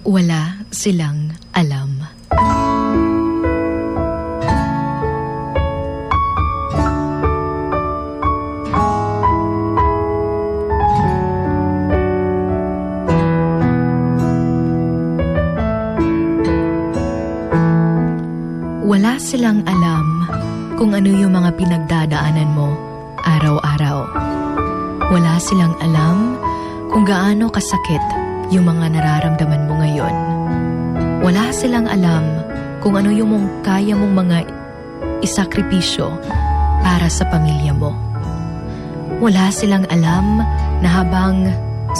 Wala silang alam. Wala silang alam kung ano yung mga pinagdadaanan mo araw-araw. Wala silang alam kung gaano kasakit yung mga nararamdaman mo ngayon. Wala silang alam kung ano yung kaya mong mga isakripisyo para sa pamilya mo. Wala silang alam na habang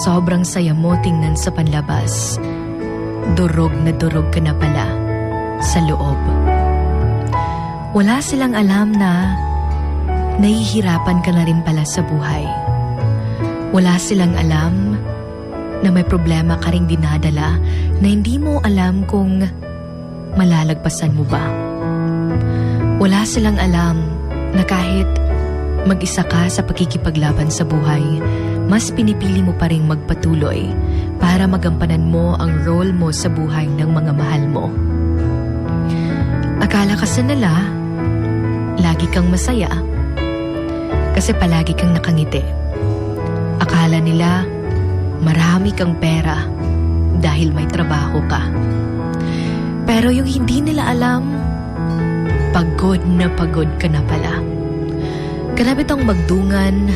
sobrang saya mo tingnan sa panlabas, durog na durog ka na pala sa loob. Wala silang alam na nahihirapan ka na rin pala sa buhay. Wala silang alam na may problema ka ring dinadala na hindi mo alam kung malalagpasan mo ba. Wala silang alam na kahit mag-isa ka sa pakikipaglaban sa buhay, mas pinipili mo pa rin magpatuloy para magampanan mo ang role mo sa buhay ng mga mahal mo. Akala kasi nila, lagi kang masaya kasi palagi kang nakangiti. Akala nila marami kang pera dahil may trabaho ka. Pero yung hindi nila alam, pagod na pagod ka na pala. Grabe tong magdungan